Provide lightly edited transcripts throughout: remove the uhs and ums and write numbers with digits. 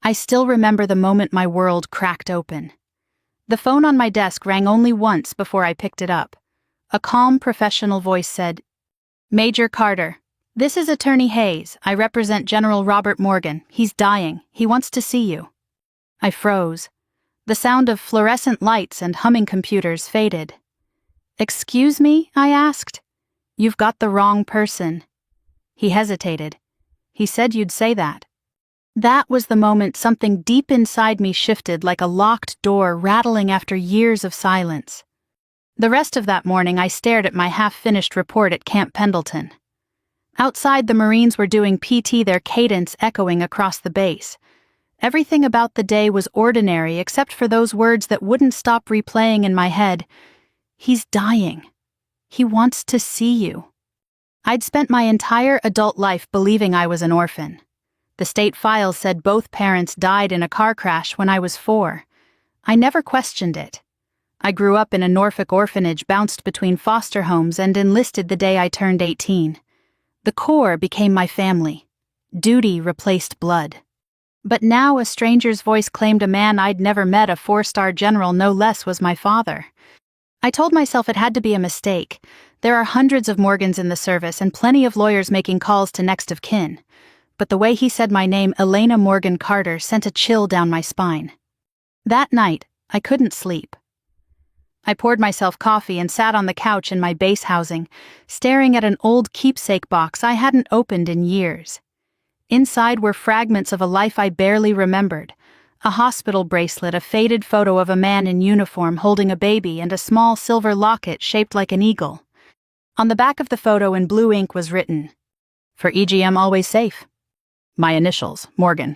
I still remember the moment my world cracked open. The phone on my desk rang only once before I picked it up. A calm, professional voice said, "Major Carter, this is Attorney Hayes. I represent General Robert Morgan. He's dying. He wants to see you." I froze. The sound of fluorescent lights and humming computers faded. "Excuse me?" I asked. "You've got the wrong person." He hesitated. "He said you'd say that." That was the moment something deep inside me shifted like a locked door rattling after years of silence. The rest of that morning I stared at my half-finished report at Camp Pendleton. Outside, the Marines were doing PT, their cadence echoing across the base. Everything about the day was ordinary except for those words that wouldn't stop replaying in my head. "He's dying. He wants to see you." I'd spent my entire adult life believing I was an orphan. The state files said both parents died in a car crash when I was 4. I never questioned it. I grew up in a Norfolk orphanage, bounced between foster homes, and enlisted the day I turned 18. The Corps became my family. Duty replaced blood. But now a stranger's voice claimed a man I'd never met, a 4-star general no less, was my father. I told myself it had to be a mistake. There are hundreds of Morgans in the service and plenty of lawyers making calls to next of kin. But the way he said my name, Elena Morgan Carter, sent a chill down my spine. That night, I couldn't sleep. I poured myself coffee and sat on the couch in my base housing, staring at an old keepsake box I hadn't opened in years. Inside were fragments of a life I barely remembered: a hospital bracelet, a faded photo of a man in uniform holding a baby, and a small silver locket shaped like an eagle. On the back of the photo in blue ink was written, "For EGM always safe." My initials, Morgan.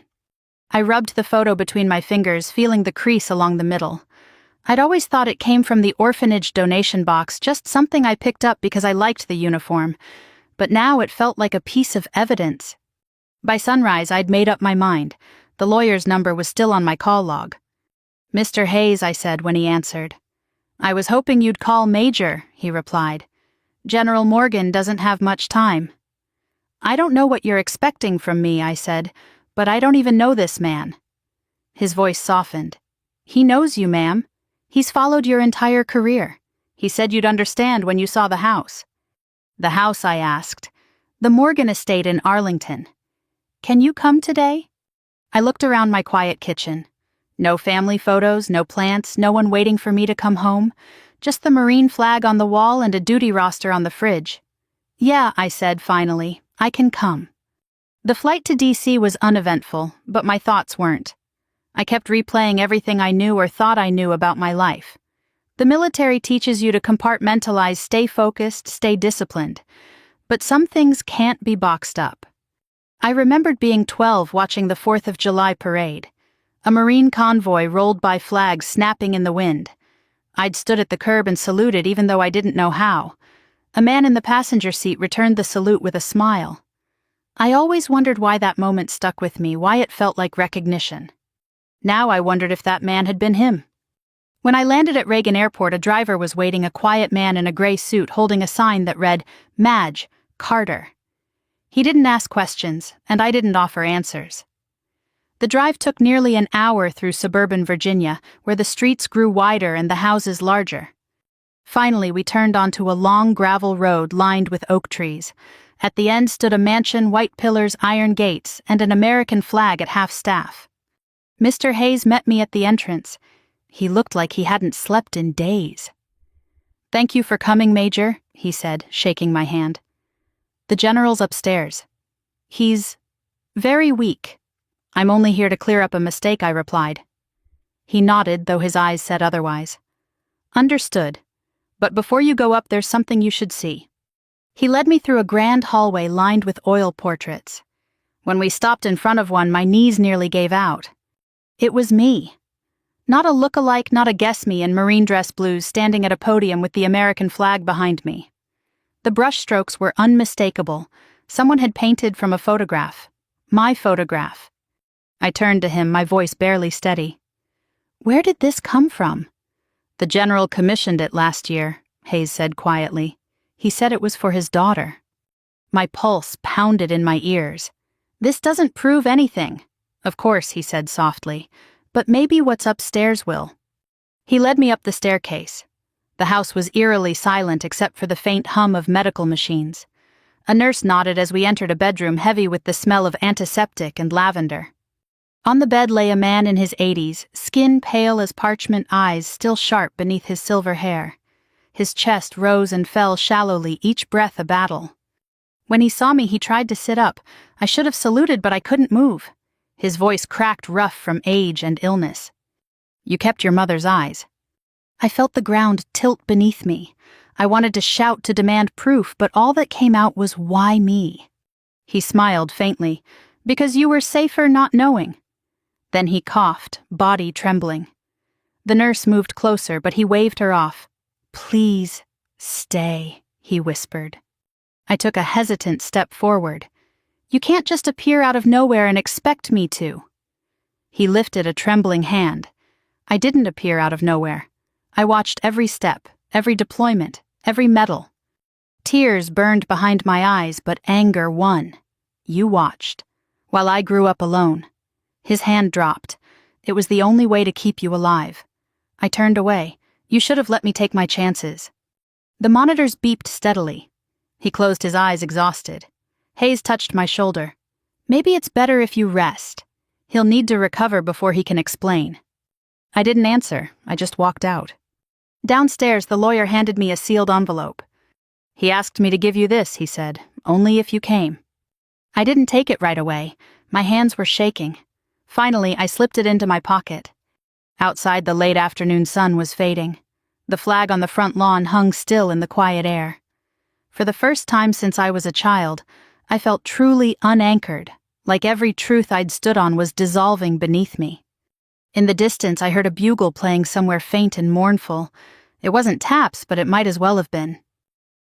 I rubbed the photo between my fingers, feeling the crease along the middle. I'd always thought it came from the orphanage donation box, just something I picked up because I liked the uniform. But now it felt like a piece of evidence. By sunrise, I'd made up my mind. The lawyer's number was still on my call log. "Mr. Hayes," I said when he answered. "I was hoping you'd call, Major," he replied. "General Morgan doesn't have much time." "I don't know what you're expecting from me," I said, "but I don't even know this man." His voice softened. "He knows you, ma'am. He's followed your entire career. He said you'd understand when you saw the house." "The house?" I asked. "The Morgan estate in Arlington." "Can you come today?" I looked around my quiet kitchen. No family photos, no plants, no one waiting for me to come home. Just the Marine flag on the wall and a duty roster on the fridge. "Yeah," I said finally, "I can come." The flight to DC was uneventful, but my thoughts weren't. I kept replaying everything I knew or thought I knew about my life. The military teaches you to compartmentalize, stay focused, stay disciplined. But some things can't be boxed up. I remembered being 12 watching the 4th of July parade. A Marine convoy rolled by, flags snapping in the wind. I'd stood at the curb and saluted even though I didn't know how. A man in the passenger seat returned the salute with a smile. I always wondered why that moment stuck with me, why it felt like recognition. Now I wondered if that man had been him. When I landed at Reagan Airport, a driver was waiting, a quiet man in a gray suit holding a sign that read, "Madge, Carter." He didn't ask questions, and I didn't offer answers. The drive took nearly an hour through suburban Virginia, where the streets grew wider and the houses larger. Finally, we turned onto a long gravel road lined with oak trees. At the end stood a mansion, white pillars, iron gates, and an American flag at half-staff. Mr. Hayes met me at the entrance. He looked like he hadn't slept in days. "Thank you for coming, Major," he said, shaking my hand. "The general's upstairs. He's very weak." "I'm only here to clear up a mistake," I replied. He nodded, though his eyes said otherwise. "Understood. But before you go up, there's something you should see." He led me through a grand hallway lined with oil portraits. When we stopped in front of one, my knees nearly gave out. It was me. Not a look-alike, not a guess-me in Marine dress blues standing at a podium with the American flag behind me. The brushstrokes were unmistakable. Someone had painted from a photograph. My photograph. I turned to him, my voice barely steady. "Where did this come from?" "The general commissioned it last year," Hayes said quietly. "He said it was for his daughter." My pulse pounded in my ears. "This doesn't prove anything." Of course, he said softly, but maybe what's upstairs will. He led me up the staircase. The house was eerily silent except for the faint hum of medical machines. A nurse nodded as we entered a bedroom heavy with the smell of antiseptic and lavender. On the bed lay a man in his 80s, skin pale as parchment, eyes still sharp beneath his silver hair. His chest rose and fell shallowly, each breath a battle. When he saw me, he tried to sit up. I should have saluted, but I couldn't move. His voice cracked rough from age and illness. "You kept your mother's eyes." I felt the ground tilt beneath me. I wanted to shout to demand proof, but all that came out was, "Why me?" He smiled faintly. "Because you were safer not knowing." Then he coughed, body trembling. The nurse moved closer, but he waved her off. "Please, stay," he whispered. I took a hesitant step forward. "You can't just appear out of nowhere and expect me to." He lifted a trembling hand. I didn't appear out of nowhere. I watched every step, every deployment, every medal. Tears burned behind my eyes, but anger won. "You watched, while I grew up alone." His hand dropped. "It was the only way to keep you alive." I turned away. "You should have let me take my chances." The monitors beeped steadily. He closed his eyes, exhausted. Hayes touched my shoulder. "Maybe it's better if you rest. He'll need to recover before he can explain." I didn't answer. I just walked out. Downstairs, the lawyer handed me a sealed envelope. "He asked me to give you this," he said, "only if you came." I didn't take it right away. My hands were shaking. Finally, I slipped it into my pocket. Outside, the late afternoon sun was fading. The flag on the front lawn hung still in the quiet air. For the first time since I was a child, I felt truly unanchored, like every truth I'd stood on was dissolving beneath me. In the distance, I heard a bugle playing somewhere faint and mournful. It wasn't taps, but it might as well have been.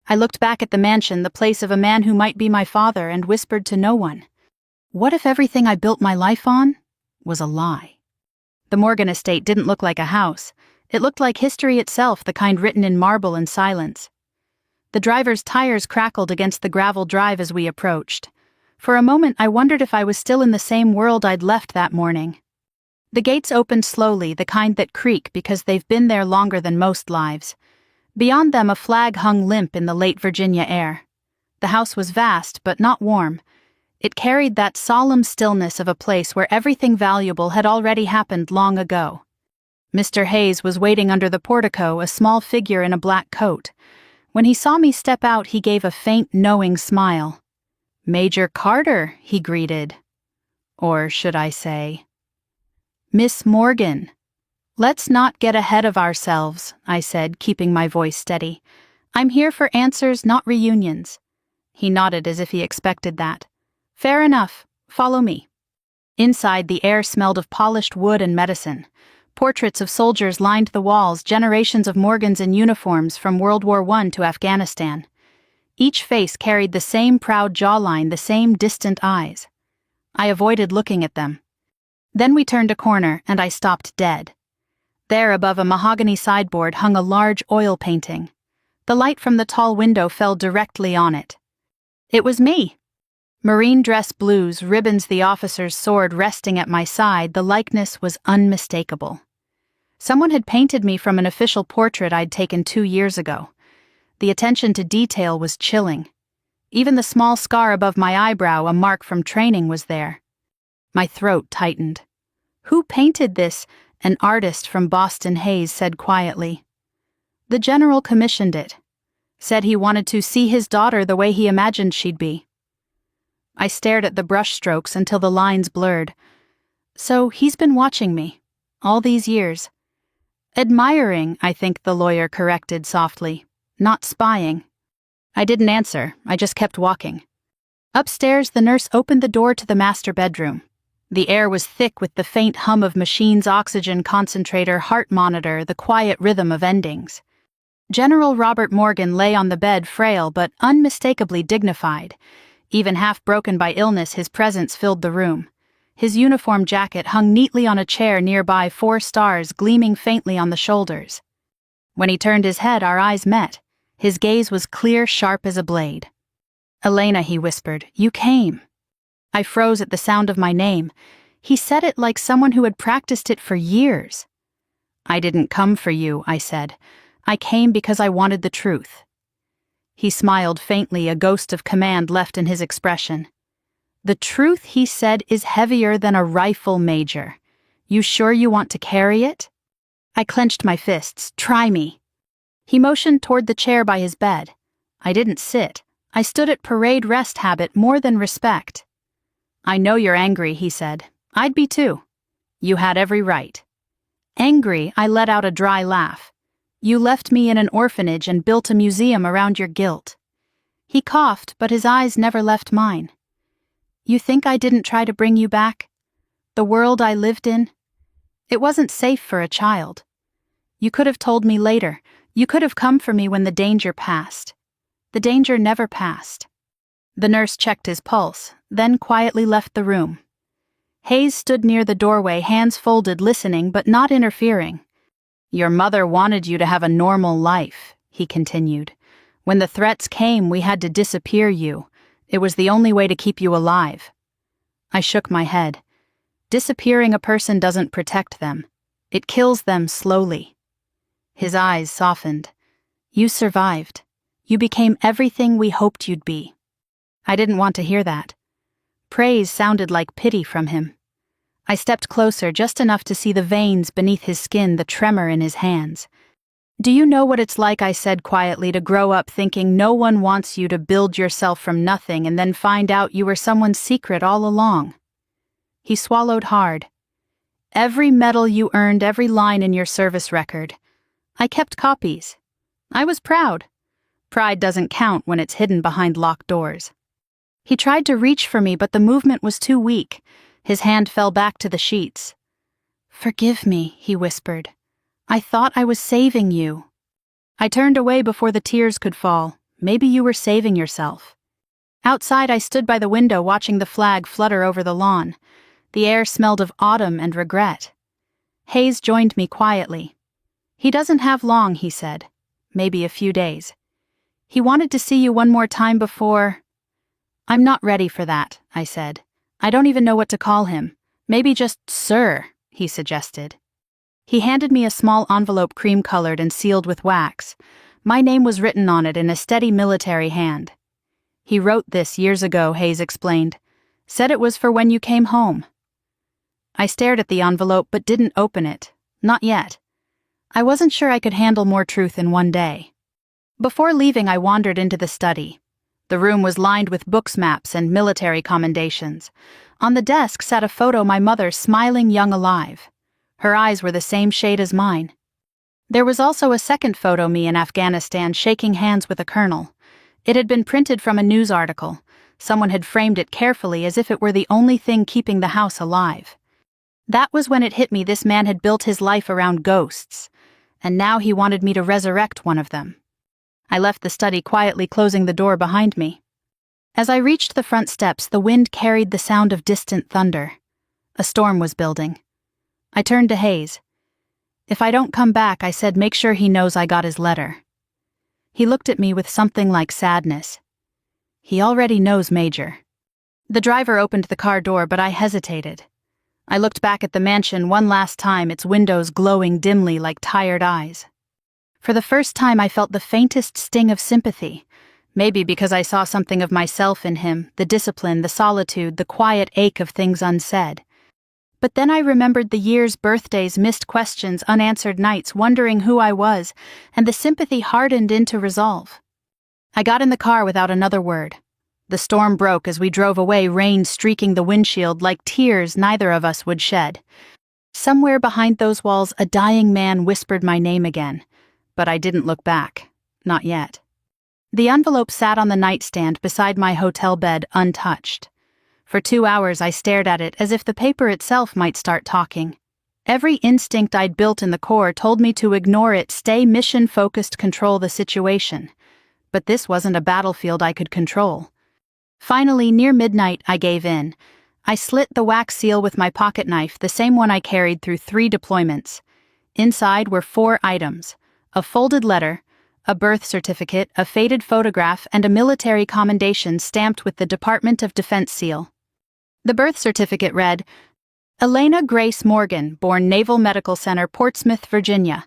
I looked back at the mansion, the place of a man who might be my father, and whispered to no one. What if everything I built my life on was a lie? The Morgan estate didn't look like a house. It looked like history itself, the kind written in marble and silence. The driver's tires crackled against the gravel drive as we approached. For a moment, I wondered if I was still in the same world I'd left that morning. The gates opened slowly, the kind that creak because they've been there longer than most lives. Beyond them, a flag hung limp in the late Virginia air. The house was vast, but not warm. It carried that solemn stillness of a place where everything valuable had already happened long ago. Mr. Hayes was waiting under the portico, a small figure in a black coat. When he saw me step out, he gave a faint, knowing smile. "Major Carter," he greeted. Or should I say, "Miss Morgan." "Let's not get ahead of ourselves," I said, keeping my voice steady. "I'm here for answers, not reunions." He nodded as if he expected that. "Fair enough. Follow me." Inside, the air smelled of polished wood and medicine. Portraits of soldiers lined the walls, generations of Morgans in uniforms from World War I to Afghanistan. Each face carried the same proud jawline, the same distant eyes. I avoided looking at them. Then we turned a corner, and I stopped dead. There, above a mahogany sideboard, hung a large oil painting. The light from the tall window fell directly on it. It was me. Marine dress blues, ribbons, the officer's sword resting at my side, the likeness was unmistakable. Someone had painted me from an official portrait I'd taken 2 years ago. The attention to detail was chilling. Even the small scar above my eyebrow, a mark from training, was there. My throat tightened. "Who painted this?" An artist from Boston, Hayes said quietly. "The general commissioned it. Said he wanted to see his daughter the way he imagined she'd be." I stared at the brushstrokes until the lines blurred. "So he's been watching me, all these years." "Admiring," I think the lawyer corrected softly. "Not spying." I didn't answer, I just kept walking. Upstairs, the nurse opened the door to the master bedroom. The air was thick with the faint hum of machines, oxygen concentrator, heart monitor, the quiet rhythm of endings. General Robert Morgan lay on the bed, frail but unmistakably dignified. Even half broken by illness, his presence filled the room. His uniform jacket hung neatly on a chair nearby, 4 stars gleaming faintly on the shoulders. When he turned his head, our eyes met. His gaze was clear, sharp as a blade. "Elena," he whispered, "you came." I froze at the sound of my name. He said it like someone who had practiced it for years. "I didn't come for you," I said. "I came because I wanted the truth." He smiled faintly, a ghost of command left in his expression. "The truth," he said, "is heavier than a rifle, Major. You sure you want to carry it?" I clenched my fists. "Try me." He motioned toward the chair by his bed. I didn't sit. I stood at parade rest habit more than respect. "I know you're angry," he said. "I'd be too. You had every right." Angry, I let out a dry laugh. "You left me in an orphanage and built a museum around your guilt." He coughed, but his eyes never left mine. "You think I didn't try to bring you back? The world I lived in? It wasn't safe for a child. You could have told me later. You could have come for me when the danger passed. The danger never passed." The nurse checked his pulse, then quietly left the room. Hayes stood near the doorway, hands folded, listening but not interfering. "Your mother wanted you to have a normal life," he continued. "When the threats came, we had to disappear you. It was the only way to keep you alive." I shook my head. Disappearing a person doesn't protect them. It kills them slowly. His eyes softened. "You survived. You became everything we hoped you'd be." I didn't want to hear that. Praise sounded like pity from him. I stepped closer, just enough to see the veins beneath his skin, the tremor in his hands. "Do you know what it's like," I said quietly, "to grow up thinking no one wants you to build yourself from nothing and then find out you were someone's secret all along?" He swallowed hard. "Every medal you earned, every line in your service record. I kept copies. I was proud. Pride doesn't count when it's hidden behind locked doors." He tried to reach for me, but the movement was too weak. His hand fell back to the sheets. "Forgive me," he whispered. "I thought I was saving you." I turned away before the tears could fall. "Maybe you were saving yourself." Outside, I stood by the window watching the flag flutter over the lawn. The air smelled of autumn and regret. Hayes joined me quietly. "He doesn't have long," he said. "Maybe a few days. He wanted to see you one more time before—" "I'm not ready for that," I said. "I don't even know what to call him. Maybe just Sir," he suggested. He handed me a small envelope, cream-colored and sealed with wax. My name was written on it in a steady military hand. "He wrote this years ago," Hayes explained. "Said it was for when you came home." I stared at the envelope but didn't open it. Not yet. I wasn't sure I could handle more truth in one day. Before leaving, I wandered into the study. The room was lined with books, maps, and military commendations. On the desk sat a photo, my mother, smiling, young, alive. Her eyes were the same shade as mine. There was also a second photo, me in Afghanistan, shaking hands with a colonel. It had been printed from a news article. Someone had framed it carefully as if it were the only thing keeping the house alive. That was when it hit me, this man had built his life around ghosts, and now he wanted me to resurrect one of them. I left the study quietly, closing the door behind me. As I reached the front steps, the wind carried the sound of distant thunder. A storm was building. I turned to Hayes. "If I don't come back," I said, "make sure he knows I got his letter." He looked at me with something like sadness. "He already knows, Major." The driver opened the car door, but I hesitated. I looked back at the mansion one last time, its windows glowing dimly like tired eyes. For the first time, I felt the faintest sting of sympathy, maybe because I saw something of myself in him, the discipline, the solitude, the quiet ache of things unsaid. But then I remembered the years, birthdays, missed questions, unanswered nights, wondering who I was, and the sympathy hardened into resolve. I got in the car without another word. The storm broke as we drove away, rain streaking the windshield like tears neither of us would shed. Somewhere behind those walls, a dying man whispered my name again, but I didn't look back. Not yet. The envelope sat on the nightstand beside my hotel bed, untouched. For 2 hours I stared at it as if the paper itself might start talking. Every instinct I'd built in the core told me to ignore it, stay mission-focused, control the situation. But this wasn't a battlefield I could control. Finally, near midnight, I gave in. I slit the wax seal with my pocket knife, the same one I carried through 3 deployments. Inside were 4 items: a folded letter, a birth certificate, a faded photograph, and a military commendation stamped with the Department of Defense seal. The birth certificate read, Elena Grace Morgan, born Naval Medical Center, Portsmouth, Virginia.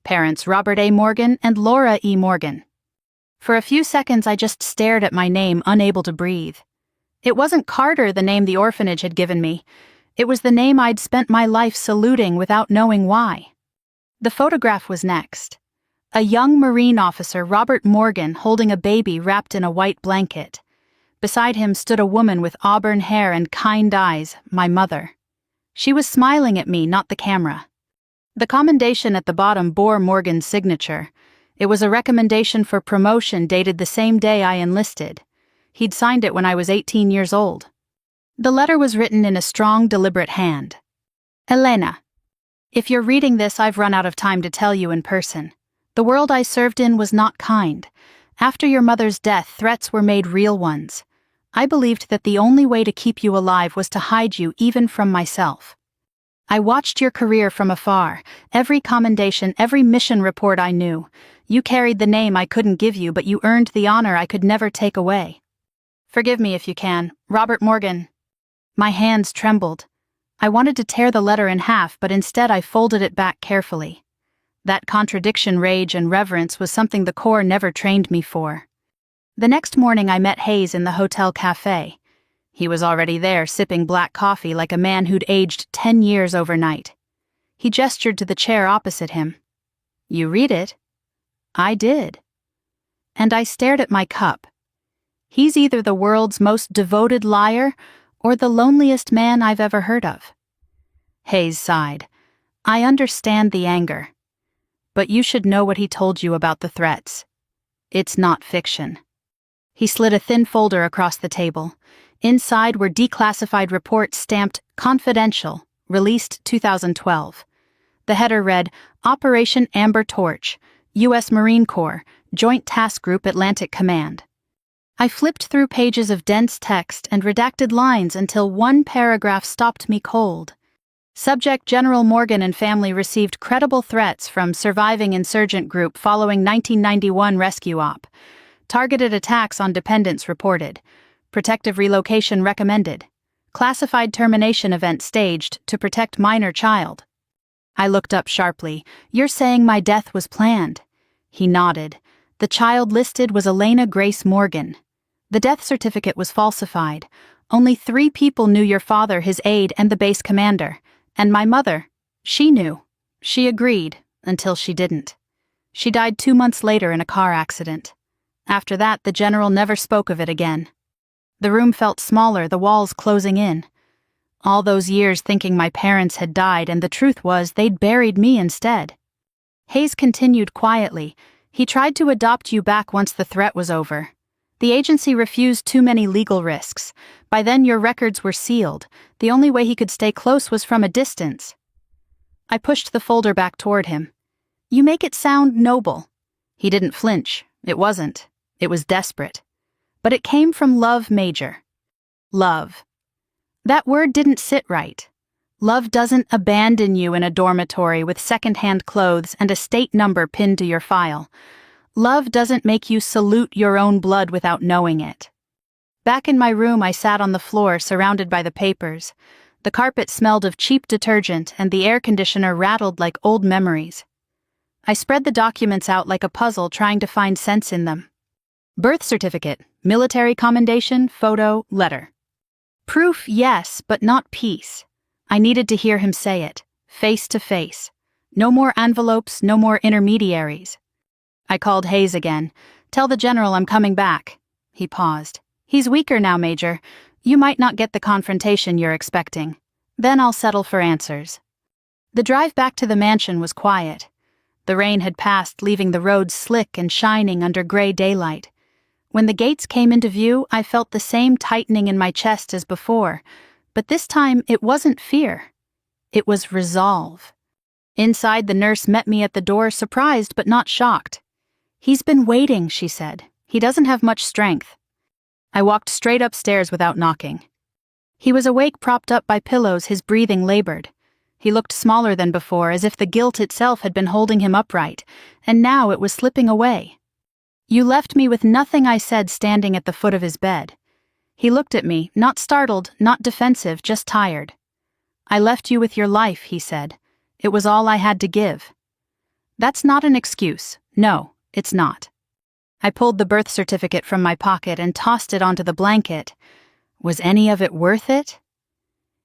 Parents Robert A. Morgan and Laura E. Morgan. For a few seconds I just stared at my name, unable to breathe. It wasn't Carter, the name the orphanage had given me. It was the name I'd spent my life saluting without knowing why. The photograph was next. A young Marine officer, Robert Morgan, holding a baby wrapped in a white blanket. Beside him stood a woman with auburn hair and kind eyes, my mother. She was smiling at me, not the camera. The commendation at the bottom bore Morgan's signature. It was a recommendation for promotion dated the same day I enlisted. He'd signed it when I was 18 years old. The letter was written in a strong, deliberate hand. Elena, if you're reading this, I've run out of time to tell you in person. The world I served in was not kind. After your mother's death, threats were made real ones. I believed that the only way to keep you alive was to hide you even from myself. I watched your career from afar, every commendation, every mission report I knew. You carried the name I couldn't give you, but you earned the honor I could never take away. Forgive me if you can, Robert Morgan. My hands trembled. I wanted to tear the letter in half, but instead I folded it back carefully. That contradiction, rage, and reverence was something the Corps never trained me for. The next morning I met Hayes in the hotel cafe. He was already there, sipping black coffee like a man who'd aged 10 years overnight. He gestured to the chair opposite him. You read it? I did. And I stared at my cup. He's either the world's most devoted liar or the loneliest man I've ever heard of. Hayes sighed. I understand the anger. But you should know what he told you about the threats. It's not fiction. He slid a thin folder across the table. Inside were declassified reports stamped Confidential, released 2012. The header read, Operation Amber Torch, U.S. Marine Corps, Joint Task Group Atlantic Command. I flipped through pages of dense text and redacted lines until one paragraph stopped me cold. Subject General Morgan and family received credible threats from surviving insurgent group following 1991 rescue op. Targeted attacks on dependents reported. Protective relocation recommended. Classified termination event staged to protect minor child. I looked up sharply. You're saying my death was planned? He nodded. The child listed was Elena Grace Morgan. The death certificate was falsified. Only 3 people knew your father, his aide, and the base commander. And my mother. She knew. She agreed, until she didn't. She died 2 months later in a car accident. After that, the general never spoke of it again. The room felt smaller, the walls closing in. All those years thinking my parents had died, and the truth was they'd buried me instead. Hayes continued quietly. He tried to adopt you back once the threat was over. The agency refused too many legal risks. By then your records were sealed. The only way he could stay close was from a distance. I pushed the folder back toward him. You make it sound noble. He didn't flinch. It wasn't. It was desperate. But it came from love, Major. Love. That word didn't sit right. Love doesn't abandon you in a dormitory with second-hand clothes and a state number pinned to your file. Love doesn't make you salute your own blood without knowing it. Back in my room, I sat on the floor, surrounded by the papers. The carpet smelled of cheap detergent, and the air conditioner rattled like old memories. I spread the documents out like a puzzle, trying to find sense in them. Birth certificate, military commendation, photo, letter. Proof, yes, but not peace. I needed to hear him say it, face to face. No more envelopes, no more intermediaries. I called Hayes again. Tell the general I'm coming back. He paused. He's weaker now, Major. You might not get the confrontation you're expecting. Then I'll settle for answers. The drive back to the mansion was quiet. The rain had passed, leaving the roads slick and shining under gray daylight. When the gates came into view, I felt the same tightening in my chest as before, but this time it wasn't fear. It was resolve. Inside, the nurse met me at the door, surprised but not shocked. He's been waiting, she said. He doesn't have much strength. I walked straight upstairs without knocking. He was awake, propped up by pillows, his breathing labored. He looked smaller than before, as if the guilt itself had been holding him upright, and now it was slipping away. You left me with nothing, I said, standing at the foot of his bed. He looked at me, not startled, not defensive, just tired. I left you with your life, he said. It was all I had to give. That's not an excuse. No, it's not. I pulled the birth certificate from my pocket and tossed it onto the blanket. Was any of it worth it?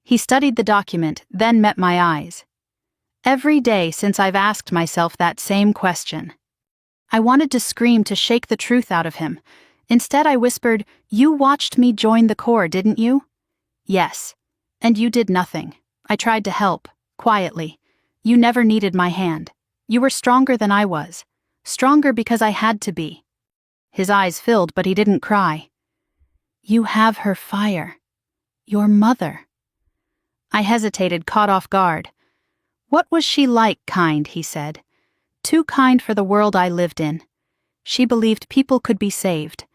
He studied the document, then met my eyes. Every day since I've asked myself that same question. I wanted to scream to shake the truth out of him. Instead, I whispered, "You watched me join the Corps, didn't you?" "Yes. And you did nothing. I tried to help, quietly. You never needed my hand. You were stronger than I was. Stronger because I had to be." His eyes filled, but he didn't cry. "You have her fire. Your mother." I hesitated, caught off guard. "What was she like, kind?" he said. "Too kind for the world I lived in. She believed people could be saved.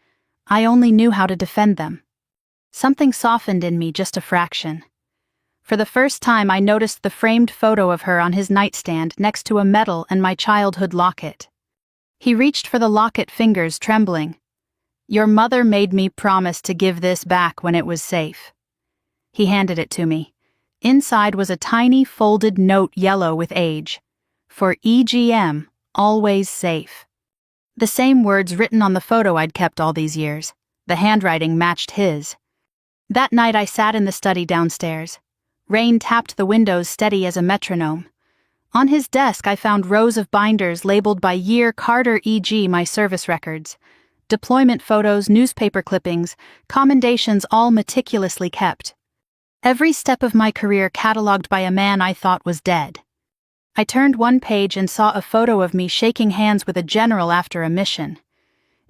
I only knew how to defend them." Something softened in me just a fraction. For the first time, I noticed the framed photo of her on his nightstand next to a medal and my childhood locket. He reached for the locket, fingers trembling. "Your mother made me promise to give this back when it was safe." He handed it to me. Inside was a tiny folded note, yellow with age. "For EGM, always safe." The same words written on the photo I'd kept all these years. The handwriting matched his. That night I sat in the study downstairs. Rain tapped the windows steady as a metronome. On his desk I found rows of binders labeled by year, Carter, e.g. my service records. Deployment photos, newspaper clippings, commendations, all meticulously kept. Every step of my career catalogued by a man I thought was dead. I turned one page and saw a photo of me shaking hands with a general after a mission.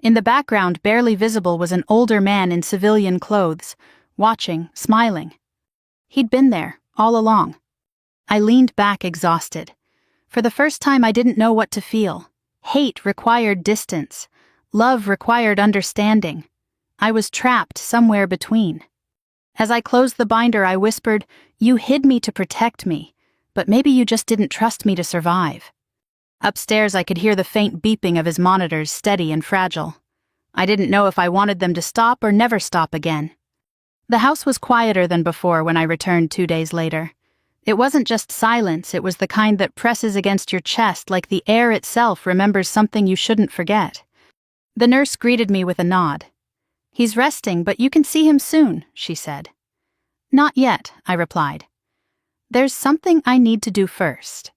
In the background, barely visible, was an older man in civilian clothes, watching, smiling. He'd been there, all along. I leaned back, exhausted. For the first time, I didn't know what to feel. Hate required distance. Love required understanding. I was trapped somewhere between. As I closed the binder, I whispered, "You hid me to protect me, but maybe you just didn't trust me to survive." Upstairs, I could hear the faint beeping of his monitors, steady and fragile. I didn't know if I wanted them to stop or never stop again. The house was quieter than before when I returned 2 days later. It wasn't just silence, it was the kind that presses against your chest like the air itself remembers something you shouldn't forget. The nurse greeted me with a nod. "He's resting, but you can see him soon," she said. "Not yet," I replied. "There's something I need to do first."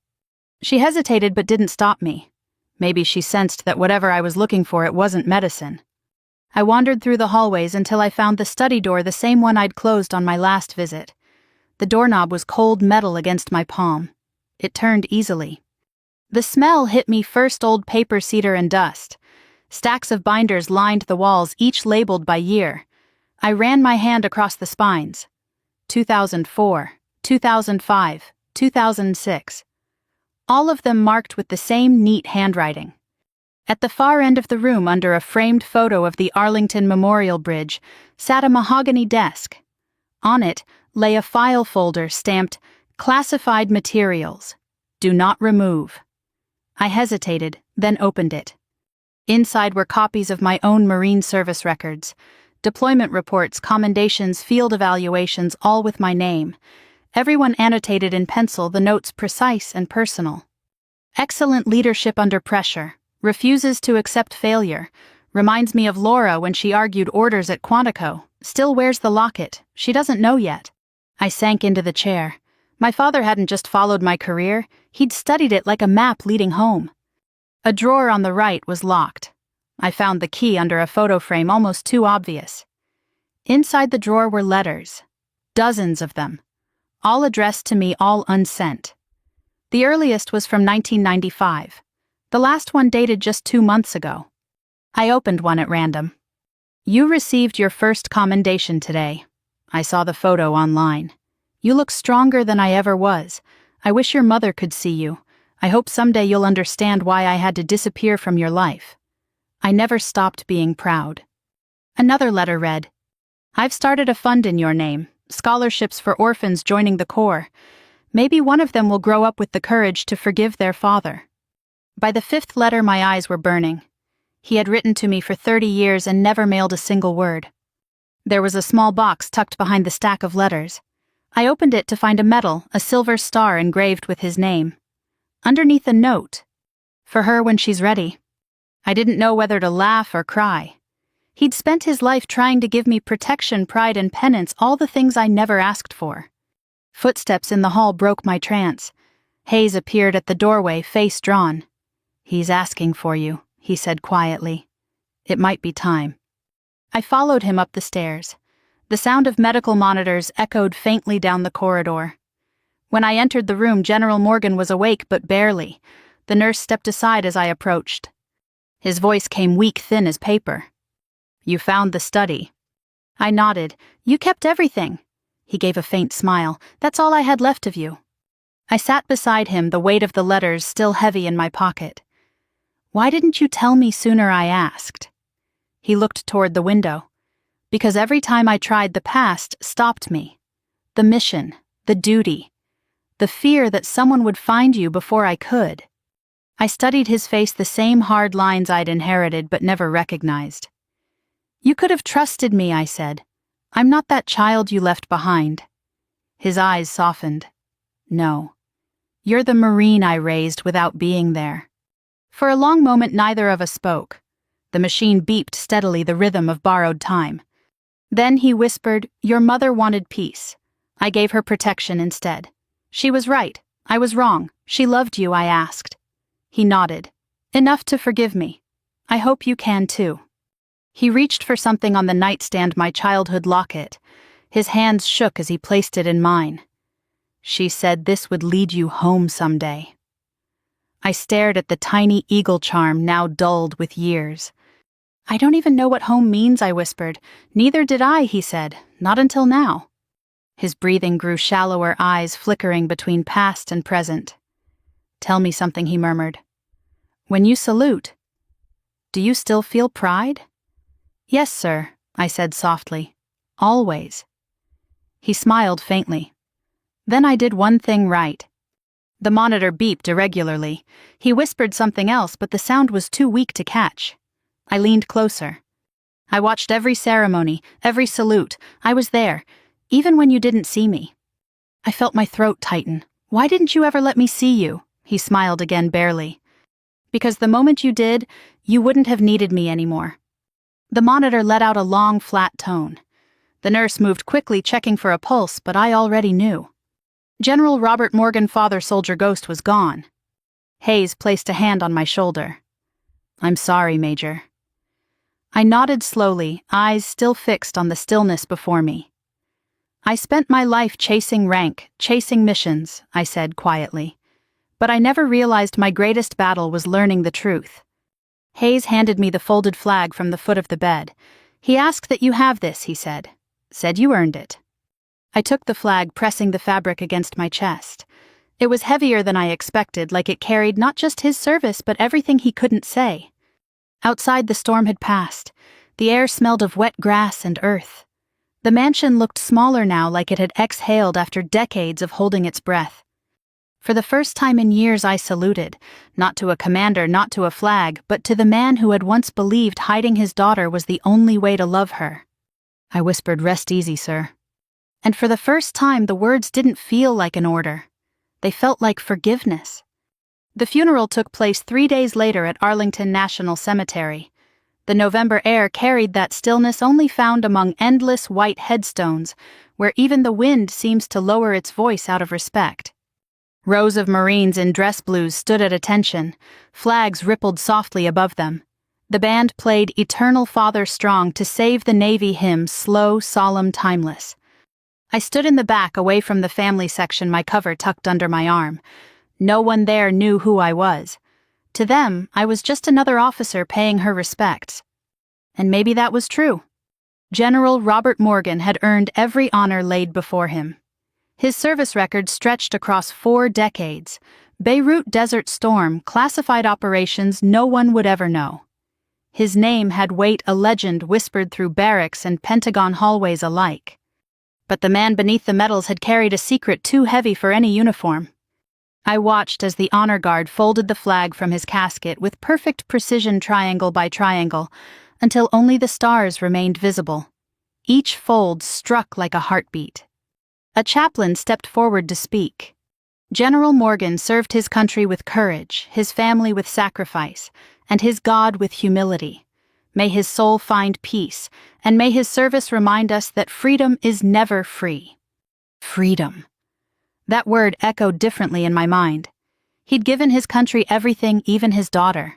She hesitated but didn't stop me. Maybe she sensed that whatever I was looking for, it wasn't medicine. I wandered through the hallways until I found the study door, the same one I'd closed on my last visit. The doorknob was cold metal against my palm. It turned easily. The smell hit me first, old paper, cedar, and dust. Stacks of binders lined the walls, each labeled by year. I ran my hand across the spines. 2004, 2005, 2006. All of them marked with the same neat handwriting. At the far end of the room, under a framed photo of the Arlington Memorial Bridge, sat a mahogany desk. On it lay a file folder stamped, "Classified Materials. Do not remove." I hesitated, then opened it. Inside were copies of my own Marine Service records, deployment reports, commendations, field evaluations, all with my name. Everyone annotated in pencil, the notes precise and personal. "Excellent leadership under pressure. Refuses to accept failure. Reminds me of Laura when she argued orders at Quantico. Still wears the locket. She doesn't know yet." I sank into the chair. My father hadn't just followed my career, he'd studied it like a map leading home. A drawer on the right was locked. I found the key under a photo frame, almost too obvious. Inside the drawer were letters. Dozens of them. All addressed to me, all unsent. The earliest was from 1995. The last one dated just 2 months ago. I opened one at random. "You received your first commendation today. I saw the photo online. You look stronger than I ever was. I wish your mother could see you. I hope someday you'll understand why I had to disappear from your life. I never stopped being proud." Another letter read, "I've started a fund in your name, scholarships for orphans joining the Corps. Maybe one of them will grow up with the courage to forgive their father." By the 5th letter, my eyes were burning. He had written to me for 30 years and never mailed a single word. There was a small box tucked behind the stack of letters. I opened it to find a medal, a silver star engraved with his name. Underneath a note. For her when she's ready. I didn't know whether to laugh or cry. He'd spent his life trying to give me protection, pride, and penance, all the things I never asked for. Footsteps in the hall broke my trance. Hayes appeared at the doorway, face drawn. "He's asking for you," he said quietly. "It might be time." I followed him up the stairs. The sound of medical monitors echoed faintly down the corridor. When I entered the room, General Morgan was awake, but barely. The nurse stepped aside as I approached. His voice came weak, thin as paper. "You found the study." I nodded. "You kept everything." He gave a faint smile. "That's all I had left of you." I sat beside him, the weight of the letters still heavy in my pocket. "Why didn't you tell me sooner?" I asked. He looked toward the window. "Because every time I tried, the past stopped me. The mission, the duty, the fear that someone would find you before I could." I studied his face, the same hard lines I'd inherited but never recognized. "You could have trusted me," I said. "I'm not that child you left behind." His eyes softened. "No. You're the Marine I raised without being there." For a long moment neither of us spoke. The machine beeped steadily, the rhythm of borrowed time. Then he whispered, "Your mother wanted peace. I gave her protection instead. She was right. I was wrong. She loved you," I asked. He nodded. "Enough to forgive me. I hope you can too." He reached for something on the nightstand, my childhood locket. His hands shook as he placed it in mine. "She said this would lead you home someday." I stared at the tiny eagle charm, now dulled with years. "I don't even know what home means," I whispered. "Neither did I," he said. "Not until now." His breathing grew shallower, eyes flickering between past and present. "Tell me something," he murmured. "When you salute, do you still feel pride?" "Yes, sir," I said softly. "Always." He smiled faintly. "Then I did one thing right." The monitor beeped irregularly. He whispered something else, but the sound was too weak to catch. I leaned closer. "I watched every ceremony, every salute. I was there, even when you didn't see me." I felt my throat tighten. "Why didn't you ever let me see you?" He smiled again, barely. "Because the moment you did, you wouldn't have needed me anymore." The monitor let out a long, flat tone. The nurse moved quickly, checking for a pulse, but I already knew. General Robert Morgan, Father Soldier Ghost, was gone. Hayes placed a hand on my shoulder. "I'm sorry, Major." I nodded slowly, eyes still fixed on the stillness before me. "I spent my life chasing rank, chasing missions," I said quietly. "But I never realized my greatest battle was learning the truth." Hayes handed me the folded flag from the foot of the bed. "He asked that you have this," he said. "Said you earned it." I took the flag, pressing the fabric against my chest. It was heavier than I expected, like it carried not just his service but everything he couldn't say. Outside, the storm had passed. The air smelled of wet grass and earth. The mansion looked smaller now, like it had exhaled after decades of holding its breath. For the first time in years I saluted, not to a commander, not to a flag, but to the man who had once believed hiding his daughter was the only way to love her. I whispered, "Rest easy, sir." And for the first time the words didn't feel like an order. They felt like forgiveness. The funeral took place 3 days later at Arlington National Cemetery. The November air carried that stillness only found among endless white headstones, where even the wind seems to lower its voice out of respect. Rows of Marines in dress blues stood at attention. Flags rippled softly above them. The band played "Eternal Father Strong" to save the Navy hymn, slow, solemn, timeless. I stood in the back, away from the family section, my cover tucked under my arm. No one there knew who I was. To them, I was just another officer paying her respects. And maybe that was true. General Robert Morgan had earned every honor laid before him. His service record stretched across 4 decades. Beirut Desert Storm, classified operations no one would ever know. His name had weight, a legend whispered through barracks and Pentagon hallways alike. But the man beneath the medals had carried a secret too heavy for any uniform. I watched as the honor guard folded the flag from his casket with perfect precision, triangle by triangle, until only the stars remained visible. Each fold struck like a heartbeat. A chaplain stepped forward to speak. General Morgan served his country with courage, his family with sacrifice, and his God with humility. May his soul find peace, and may his service remind us that freedom is never free. Freedom. That word echoed differently in my mind. He'd given his country everything, even his daughter.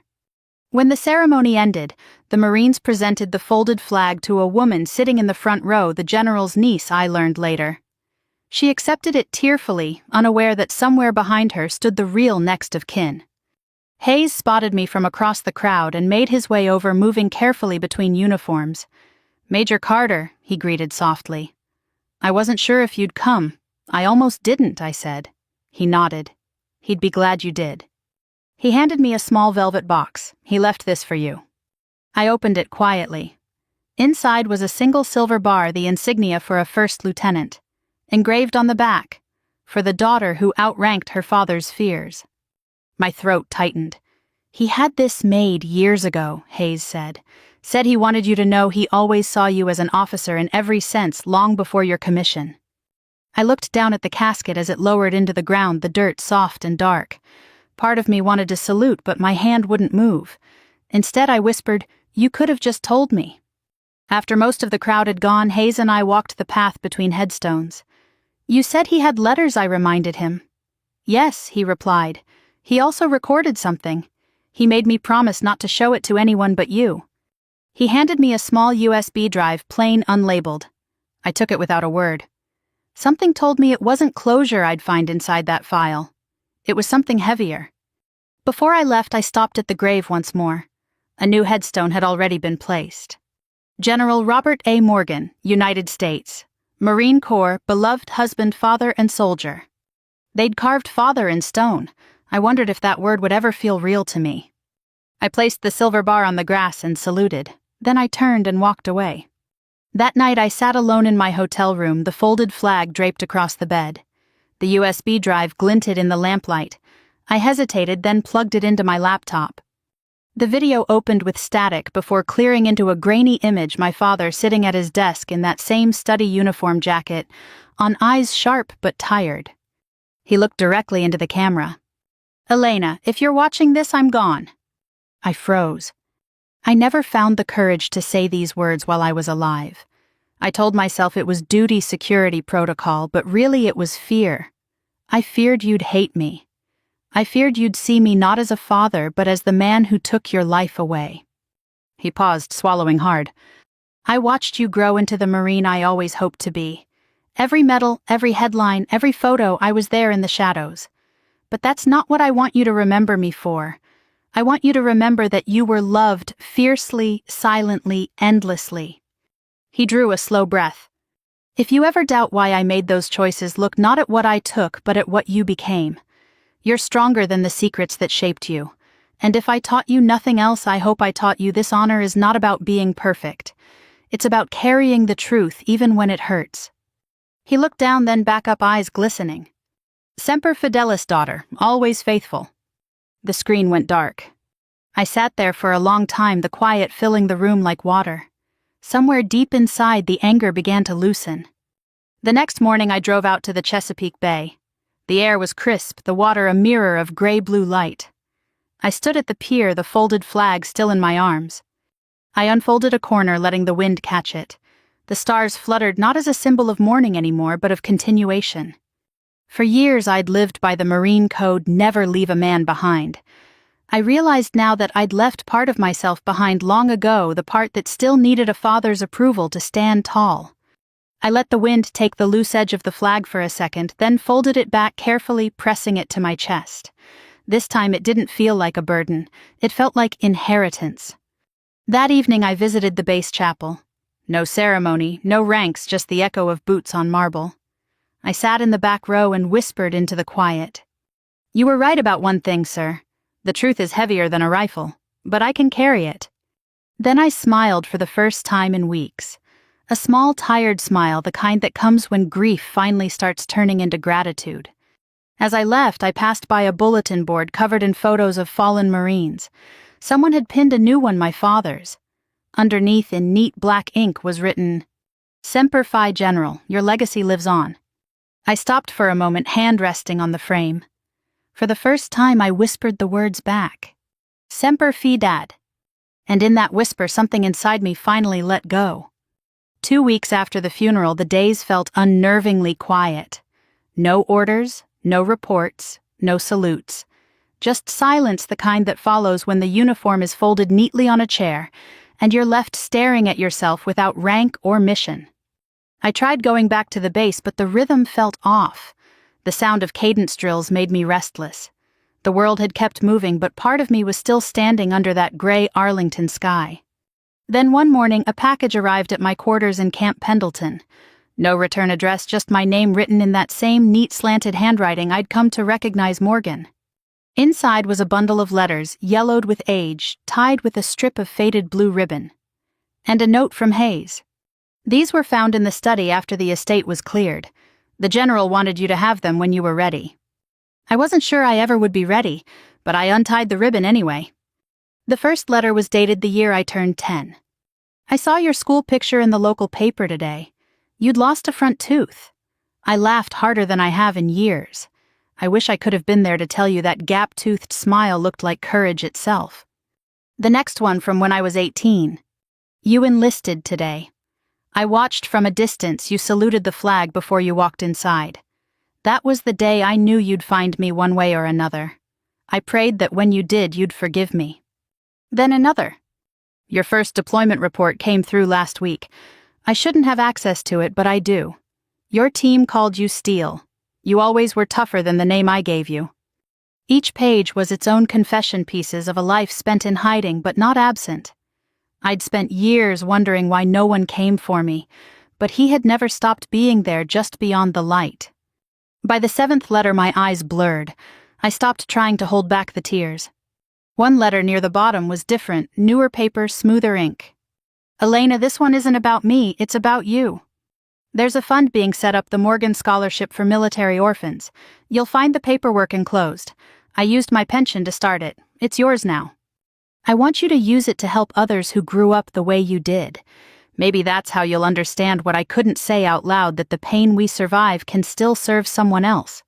When the ceremony ended, the Marines presented the folded flag to a woman sitting in the front row, the general's niece, I learned later. She accepted it tearfully, unaware that somewhere behind her stood the real next of kin. Hayes spotted me from across the crowd and made his way over, moving carefully between uniforms. "Major Carter," he greeted softly. "I wasn't sure if you'd come. I almost didn't," I said. He nodded. "He'd be glad you did." He handed me a small velvet box. "He left this for you." I opened it quietly. Inside was a single silver bar, the insignia for a first lieutenant. Engraved on the back, "For the daughter who outranked her father's fears." My throat tightened. "He had this made years ago," Hayes said. "Said he wanted you to know he always saw you as an officer in every sense long before your commission." I looked down at the casket as it lowered into the ground, the dirt soft and dark. Part of me wanted to salute, but my hand wouldn't move. Instead, I whispered, "You could have just told me." After most of the crowd had gone, Hayes and I walked the path between headstones. "You said he had letters," I reminded him. "Yes," he replied. "He also recorded something. He made me promise not to show it to anyone but you." He handed me a small USB drive, plain unlabeled. I took it without a word. Something told me it wasn't closure I'd find inside that file. It was something heavier. Before I left, I stopped at the grave once more. A new headstone had already been placed. General Robert A. Morgan, United States. Marine Corps, beloved husband, father, and soldier. They'd carved father in stone. I wondered if that word would ever feel real to me. I placed the silver bar on the grass and saluted. Then I turned and walked away. That night I sat alone in my hotel room, the folded flag draped across the bed. The USB drive glinted in the lamplight. I hesitated, then plugged it into my laptop. The video opened with static before clearing into a grainy image, my father sitting at his desk in that same study uniform jacket, on eyes sharp but tired. He looked directly into the camera. "Elena, if you're watching this, I'm gone." I froze. I never found the courage to say these words while I was alive. I told myself it was duty security protocol, but really it was fear. I feared you'd hate me. I feared you'd see me not as a father, but as the man who took your life away. He paused, swallowing hard. "I watched you grow into the Marine I always hoped to be. Every medal, every headline, every photo, I was there in the shadows. But that's not what I want you to remember me for. I want you to remember that you were loved fiercely, silently, endlessly." He drew a slow breath. "If you ever doubt why I made those choices, look not at what I took, but at what you became. You're stronger than the secrets that shaped you. And if I taught you nothing else, I hope I taught you this honor is not about being perfect. It's about carrying the truth even when it hurts." He looked down, then back up, eyes glistening. "Semper Fidelis, daughter, always faithful." The screen went dark. I sat there for a long time, the quiet filling the room like water. Somewhere deep inside, the anger began to loosen. The next morning I drove out to the Chesapeake Bay. The air was crisp, the water a mirror of gray-blue light. I stood at the pier, the folded flag still in my arms. I unfolded a corner, letting the wind catch it. The stars fluttered not as a symbol of mourning anymore, but of continuation. For years I'd lived by the Marine code, never leave a man behind. I realized now that I'd left part of myself behind long ago, the part that still needed a father's approval to stand tall. I let the wind take the loose edge of the flag for a second, then folded it back carefully, pressing it to my chest. This time it didn't feel like a burden. It felt like inheritance. That evening I visited the base chapel. No ceremony, no ranks, just the echo of boots on marble. I sat in the back row and whispered into the quiet. "You were right about one thing, sir. The truth is heavier than a rifle, but I can carry it." Then I smiled for the first time in weeks. A small, tired smile, the kind that comes when grief finally starts turning into gratitude. As I left, I passed by a bulletin board covered in photos of fallen Marines. Someone had pinned a new one, my father's. Underneath, in neat black ink, was written, "Semper Fi, General, your legacy lives on." I stopped for a moment, hand resting on the frame. For the first time, I whispered the words back. Semper Fidat. And in that whisper, something inside me finally let go. 2 weeks after the funeral, the days felt unnervingly quiet. No orders, no reports, no salutes. Just silence, the kind that follows when the uniform is folded neatly on a chair, and you're left staring at yourself without rank or mission. I tried going back to the base, but the rhythm felt off. The sound of cadence drills made me restless. The world had kept moving, but part of me was still standing under that gray Arlington sky. Then one morning, a package arrived at my quarters in Camp Pendleton. No return address, just my name written in that same neat slanted handwriting I'd come to recognize Morgan. Inside was a bundle of letters, yellowed with age, tied with a strip of faded blue ribbon. And a note from Hayes. These were found in the study after the estate was cleared. The general wanted you to have them when you were ready. I wasn't sure I ever would be ready, but I untied the ribbon anyway. The first letter was dated the year I turned 10. I saw your school picture in the local paper today. You'd lost a front tooth. I laughed harder than I have in years. I wish I could have been there to tell you that gap-toothed smile looked like courage itself. The next one from when I was 18. You enlisted today. I watched from a distance. You saluted the flag before you walked inside. That was the day I knew you'd find me one way or another. I prayed that when you did, you'd forgive me. Then another. Your first deployment report came through last week. I shouldn't have access to it, but I do. Your team called you Steel. You always were tougher than the name I gave you. Each page was its own confession pieces of a life spent in hiding but not absent. I'd spent years wondering why no one came for me, but he had never stopped being there just beyond the light. By the 7th letter, my eyes blurred. I stopped trying to hold back the tears. One letter near the bottom was different, newer paper, smoother ink. Elena, this one isn't about me, it's about you. There's a fund being set up, the Morgan Scholarship for Military Orphans. You'll find the paperwork enclosed. I used my pension to start it. It's yours now. I want you to use it to help others who grew up the way you did. Maybe that's how you'll understand what I couldn't say out loud, that the pain we survive can still serve someone else.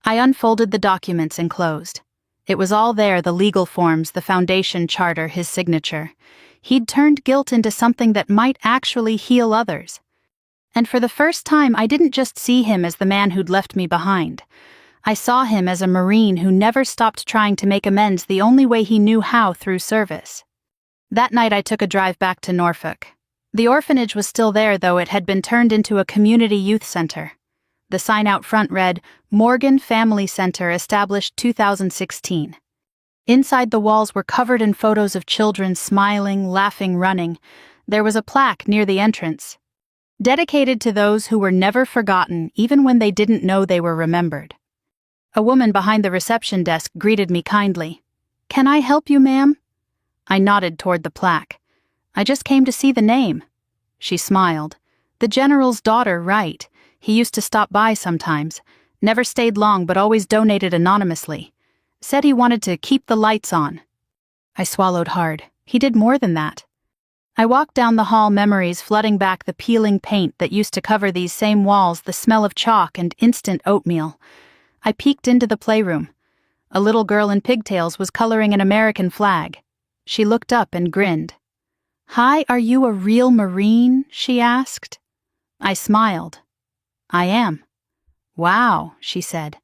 I unfolded the documents enclosed. It was all there, the legal forms, the foundation charter, his signature. He'd turned guilt into something that might actually heal others. And for the first time, I didn't just see him as the man who'd left me behind. I saw him as a Marine who never stopped trying to make amends the only way he knew how, through service. That night I took a drive back to Norfolk. The orphanage was still there, though it had been turned into a community youth center. The sign out front read, Morgan Family Center, established 2016. Inside, the walls were covered in photos of children smiling, laughing, running. There was a plaque near the entrance, dedicated to those who were never forgotten, even when they didn't know they were remembered. A woman behind the reception desk greeted me kindly. "Can I help you, ma'am?" I nodded toward the plaque. "I just came to see the name." She smiled. "The general's daughter, right. He used to stop by sometimes. Never stayed long, but always donated anonymously. Said he wanted to keep the lights on." I swallowed hard. He did more than that. I walked down the hall, memories flooding back, the peeling paint that used to cover these same walls, the smell of chalk and instant oatmeal. I peeked into the playroom. A little girl in pigtails was coloring an American flag. She looked up and grinned. "Hi, are you a real Marine?" she asked. I smiled. "I am." "Wow," she said.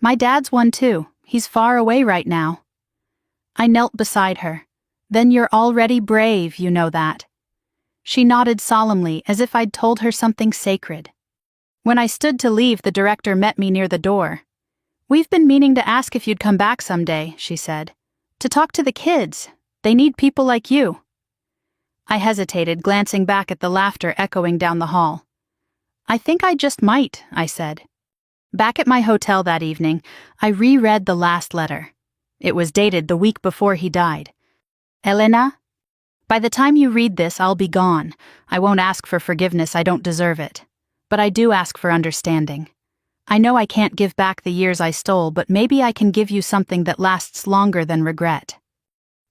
"My dad's one too. He's far away right now." I knelt beside her. "Then you're already brave, you know that." She nodded solemnly, as if I'd told her something sacred. When I stood to leave, the director met me near the door. "We've been meaning to ask if you'd come back someday," she said. "To talk to the kids. They need people like you." I hesitated, glancing back at the laughter echoing down the hall. "I think I just might," I said. Back at my hotel that evening, I reread the last letter. It was dated the week before he died. "Elena, by the time you read this, I'll be gone. I won't ask for forgiveness, I don't deserve it. But I do ask for understanding. I know I can't give back the years I stole, but maybe I can give you something that lasts longer than regret.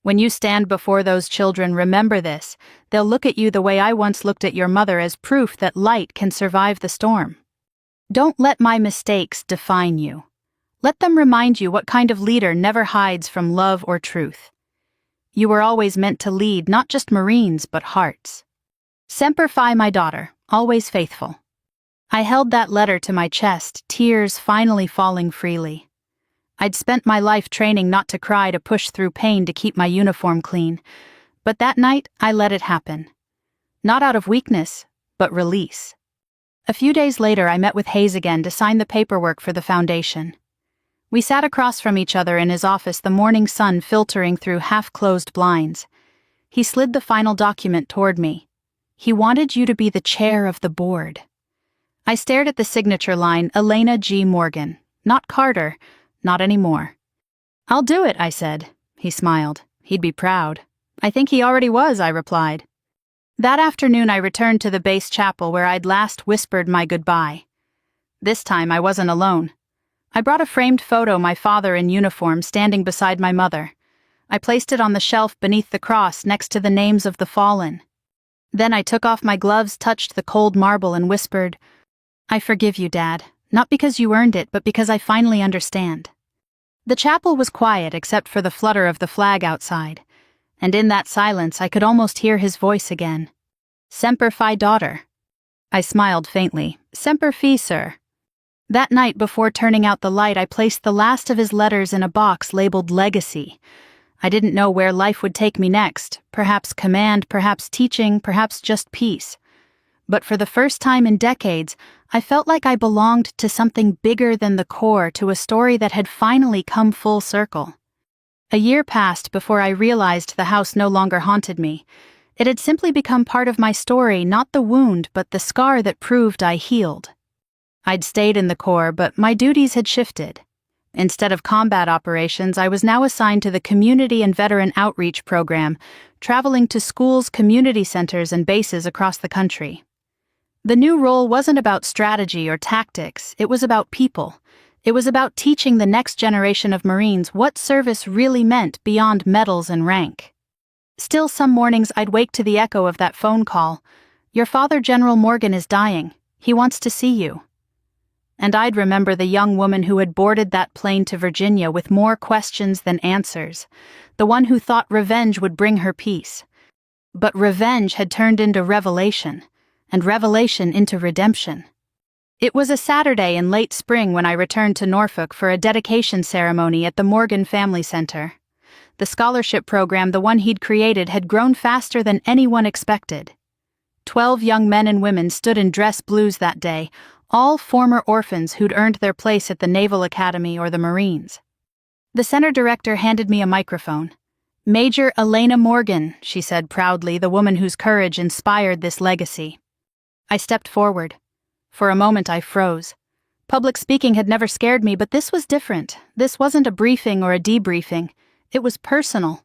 When you stand before those children, remember this. They'll look at you the way I once looked at your mother, as proof that light can survive the storm. Don't let my mistakes define you. Let them remind you what kind of leader never hides from love or truth. You were always meant to lead not just Marines but hearts. Semper Fi, my daughter, always faithful. I held that letter to my chest, tears finally falling freely. I'd spent my life training not to cry, to push through pain, to keep my uniform clean. But that night, I let it happen. Not out of weakness, but release. A few days later, I met with Hayes again to sign the paperwork for the foundation. We sat across from each other in his office, the morning sun filtering through half-closed blinds. He slid the final document toward me. He wanted you to be the chair of the board. I stared at the signature line, Elena G. Morgan. Not Carter, not anymore. I'll do it, I said. He smiled. He'd be proud. I think he already was, I replied. That afternoon I returned to the base chapel where I'd last whispered my goodbye. This time I wasn't alone. I brought a framed photo, my father in uniform standing beside my mother. I placed it on the shelf beneath the cross next to the names of the fallen. Then I took off my gloves, touched the cold marble, and whispered, I forgive you, Dad, not because you earned it, but because I finally understand. The chapel was quiet except for the flutter of the flag outside, and in that silence I could almost hear his voice again. Semper Fi, daughter. I smiled faintly. Semper Fi, sir. That night, before turning out the light, I placed the last of his letters in a box labeled Legacy. I didn't know where life would take me next, perhaps command, perhaps teaching, perhaps just peace. But for the first time in decades, I felt like I belonged to something bigger than the Corps, to a story that had finally come full circle. A year passed before I realized the house no longer haunted me. It had simply become part of my story, not the wound, but the scar that proved I healed. I'd stayed in the Corps, but my duties had shifted. Instead of combat operations, I was now assigned to the Community and Veteran Outreach Program, traveling to schools, community centers, and bases across the country. The new role wasn't about strategy or tactics, it was about people. It was about teaching the next generation of Marines what service really meant beyond medals and rank. Still, some mornings I'd wake to the echo of that phone call. Your father, General Morgan, is dying. He wants to see you. And I'd remember the young woman who had boarded that plane to Virginia with more questions than answers, the one who thought revenge would bring her peace. But revenge had turned into revelation, and revelation into redemption. It was a Saturday in late spring when I returned to Norfolk for a dedication ceremony at the Morgan Family Center. The scholarship program, the one he'd created, had grown faster than anyone expected. 12 young men and women stood in dress blues that day, all former orphans who'd earned their place at the Naval Academy or the Marines. The center director handed me a microphone. Major Elena Morgan, she said proudly, the woman whose courage inspired this legacy. I stepped forward. For a moment I froze. Public speaking had never scared me, but this was different. This wasn't a briefing or a debriefing. It was personal.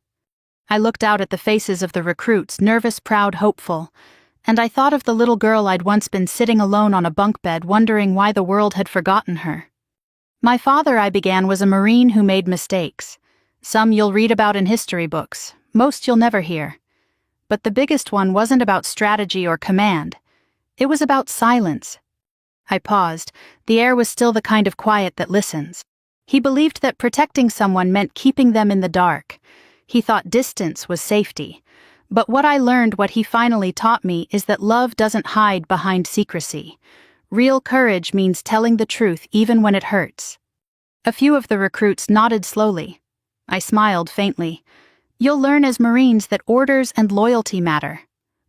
I looked out at the faces of the recruits, nervous, proud, hopeful, and I thought of the little girl I'd once been sitting alone on a bunk bed, wondering why the world had forgotten her. My father, I began, was a Marine who made mistakes. Some you'll read about in history books, most you'll never hear. But the biggest one wasn't about strategy or command. It was about silence. I paused. The air was still the kind of quiet that listens. He believed that protecting someone meant keeping them in the dark. He thought distance was safety. But what I learned, what he finally taught me, is that love doesn't hide behind secrecy. Real courage means telling the truth even when it hurts. A few of the recruits nodded slowly. I smiled faintly. You'll learn as Marines that orders and loyalty matter.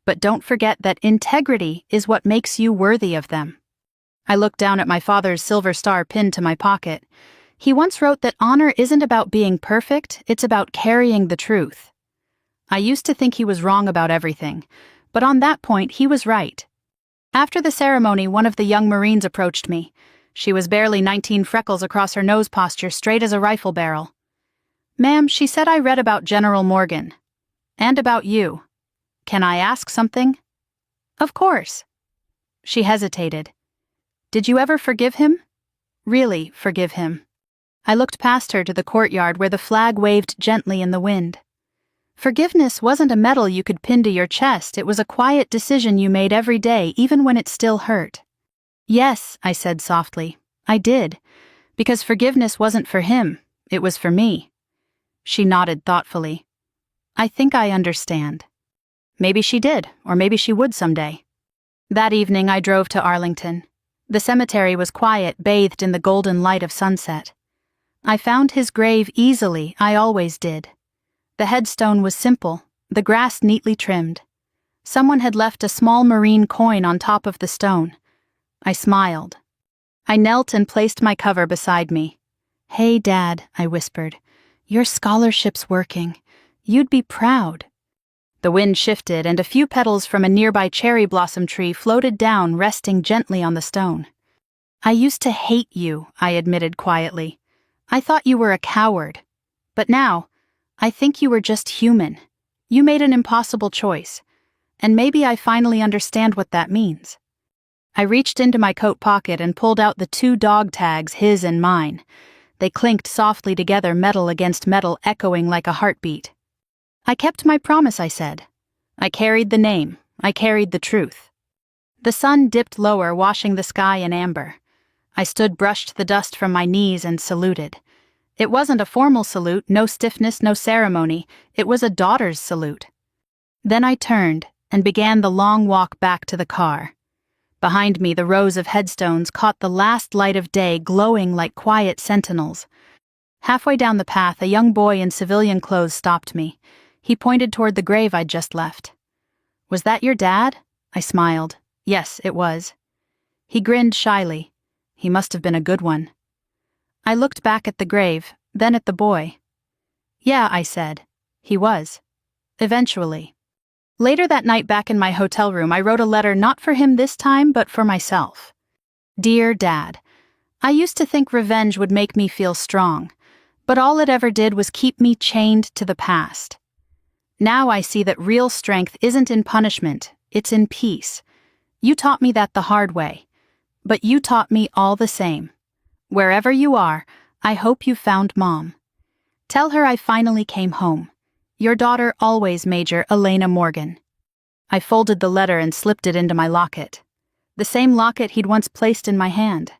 But don't forget that integrity is what makes you worthy of them. I looked down at my father's silver star pinned to my pocket. He once wrote that honor isn't about being perfect, it's about carrying the truth. I used to think he was wrong about everything, but on that point he was right. After the ceremony, one of the young Marines approached me. She was barely 19, freckles across her nose, posture straight as a rifle barrel. Ma'am, she said, I read about General Morgan. And about you. Can I ask something? Of course. She hesitated. Did you ever forgive him? Really forgive him? I looked past her to the courtyard where the flag waved gently in the wind. Forgiveness wasn't a medal you could pin to your chest, it was a quiet decision you made every day, even when it still hurt. Yes, I said softly. I did. Because forgiveness wasn't for him, it was for me. She nodded thoughtfully. I think I understand. Maybe she did, or maybe she would someday. That evening I drove to Arlington. The cemetery was quiet, bathed in the golden light of sunset. I found his grave easily, I always did. The headstone was simple, the grass neatly trimmed. Someone had left a small marine coin on top of the stone. I smiled. I knelt and placed my cover beside me. Hey, Dad, I whispered. Your scholarship's working. You'd be proud. The wind shifted, and a few petals from a nearby cherry blossom tree floated down, resting gently on the stone. I used to hate you, I admitted quietly. I thought you were a coward. But now, I think you were just human. You made an impossible choice. And maybe I finally understand what that means. I reached into my coat pocket and pulled out the 2 dog tags, his and mine. They clinked softly together, metal against metal, echoing like a heartbeat. I kept my promise, I said. I carried the name. I carried the truth. The sun dipped lower, washing the sky in amber. I brushed the dust from my knees and saluted. It wasn't a formal salute, no stiffness, no ceremony. It was a daughter's salute. Then I turned and began the long walk back to the car. Behind me, the rows of headstones caught the last light of day, glowing like quiet sentinels. Halfway down the path, a young boy in civilian clothes stopped me. He pointed toward the grave I'd just left. Was that your dad? I smiled. Yes, it was. He grinned shyly. He must have been a good one. I looked back at the grave, then at the boy. Yeah, I said. He was. Eventually. Later that night, back in my hotel room, I wrote a letter not for him this time, but for myself. Dear Dad, I used to think revenge would make me feel strong, but all it ever did was keep me chained to the past. Now I see that real strength isn't in punishment, it's in peace. You taught me that the hard way, but you taught me all the same. Wherever you are, I hope you found Mom. Tell her I finally came home. Your daughter always, Major Elena Morgan. I folded the letter and slipped it into my locket. The same locket he'd once placed in my hand.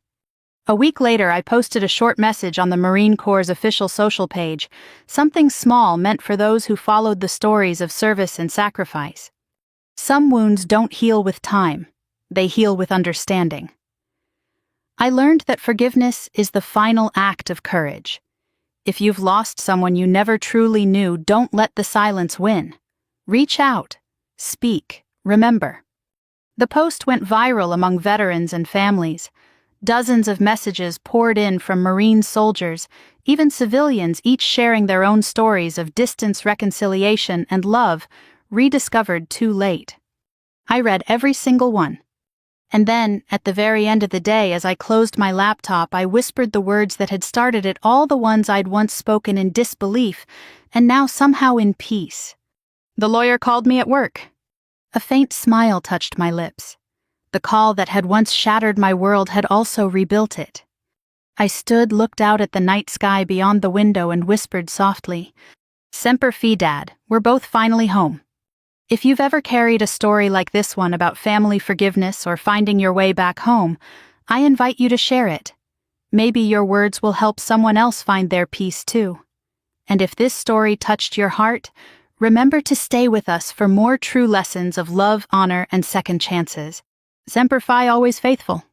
A week later, I posted a short message on the Marine Corps' official social page, something small meant for those who followed the stories of service and sacrifice. Some wounds don't heal with time. They heal with understanding. I learned that forgiveness is the final act of courage. If you've lost someone you never truly knew, don't let the silence win. Reach out. Speak. Remember. The post went viral among veterans and families. Dozens of messages poured in from Marine soldiers, even civilians, each sharing their own stories of distance, reconciliation, and love, rediscovered too late. I read every single one. And then, at the very end of the day, as I closed my laptop, I whispered the words that had started it, all the ones I'd once spoken in disbelief, and now somehow in peace. The lawyer called me at work. A faint smile touched my lips. The call that had once shattered my world had also rebuilt it. I stood, looked out at the night sky beyond the window, and whispered softly, Semper Fi, Dad, we're both finally home. If you've ever carried a story like this one about family forgiveness or finding your way back home, I invite you to share it. Maybe your words will help someone else find their peace too. And if this story touched your heart, remember to stay with us for more true lessons of love, honor, and second chances. Semper Fi, always faithful.